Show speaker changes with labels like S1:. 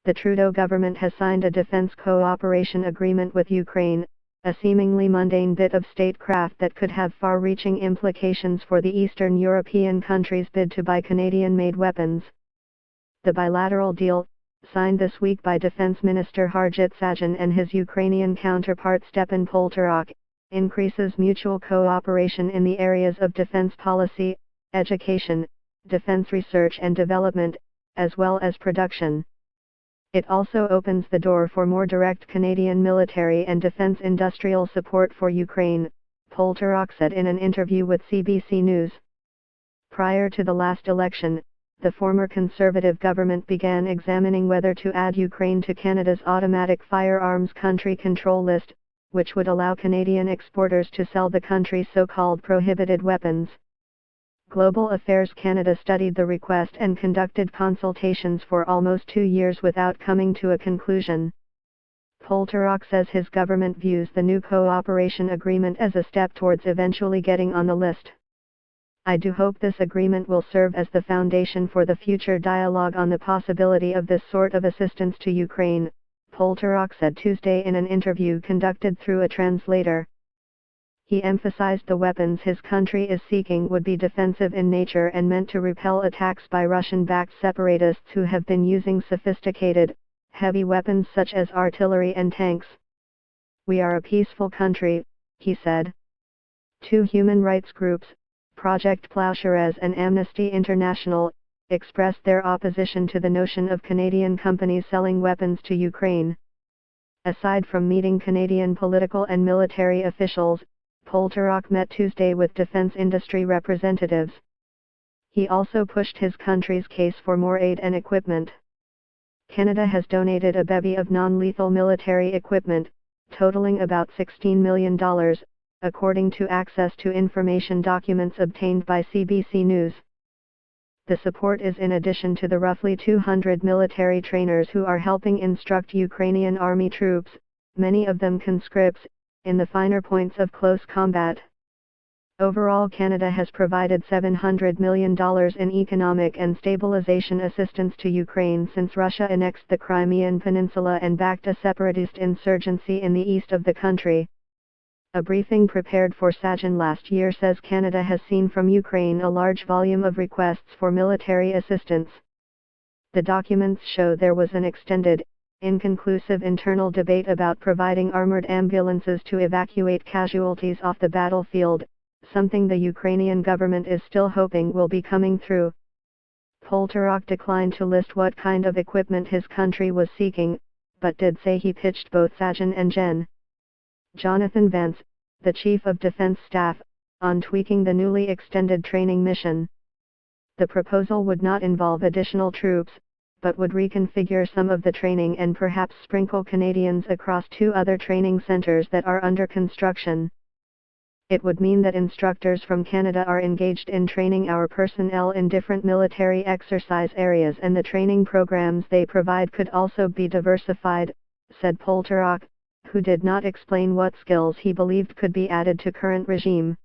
S1: the Trudeau government has signed a defense cooperation agreement with Ukraine, a seemingly mundane bit of statecraft that could have far-reaching implications for the Eastern European countries' bid to buy Canadian-made weapons. The bilateral deal, signed this week by Defense Minister Harjit Sajjan and his Ukrainian counterpart Stepan Poltorak, increases mutual cooperation in the areas of defense policy, education, defense research and development, as well as production. It also opens the door for more direct Canadian military and defense industrial support for Ukraine, Poltorak said in an interview with CBC News. Prior to the last election, the former Conservative government began examining whether to add Ukraine to Canada's automatic firearms country control list, which would allow Canadian exporters to sell the country's so-called prohibited weapons. Global Affairs Canada studied the request and conducted consultations for almost 2 years without coming to a conclusion. Poltorak says his government views the new cooperation agreement as a step towards eventually getting on the list. I do hope this agreement will serve as the foundation for the future dialogue on the possibility of this sort of assistance to Ukraine, Poltorak said Tuesday in an interview conducted through a translator. He emphasized the weapons his country is seeking would be defensive in nature and meant to repel attacks by Russian-backed separatists who have been using sophisticated, heavy weapons such as artillery and tanks. We are a peaceful country, he said. 2 human rights groups, Project Plowshares and Amnesty International, expressed their opposition to the notion of Canadian companies selling weapons to Ukraine. Aside from meeting Canadian political and military officials, Poltorak met Tuesday with defense industry representatives. He also pushed his country's case for more aid and equipment. Canada has donated a bevy of non-lethal military equipment, totaling about $16 million, according to access to information documents obtained by CBC News. The support is in addition to the roughly 200 military trainers who are helping instruct Ukrainian army troops, many of them conscripts, in the finer points of close combat. Overall, Canada has provided $700 million in economic and stabilization assistance to Ukraine since Russia annexed the Crimean Peninsula and backed a separatist insurgency in the east of the country. A briefing prepared for Sajjan last year says Canada has seen from Ukraine a large volume of requests for military assistance. The documents show there was an extended, inconclusive internal debate about providing armored ambulances to evacuate casualties off the battlefield, something the Ukrainian government is still hoping will be coming through. Poltorak declined to list what kind of equipment his country was seeking, but did say he pitched both Sajjan and Gen. Jonathan Vance, the Chief of Defense Staff, on tweaking the newly extended training mission. The proposal would not involve additional troops, but would reconfigure some of the training and perhaps sprinkle Canadians across 2 other training centers that are under construction. It would mean that instructors from Canada are engaged in training our personnel in different military exercise areas, and the training programs they provide could also be diversified, said Poltorak, who did not explain what skills he believed could be added to current regime.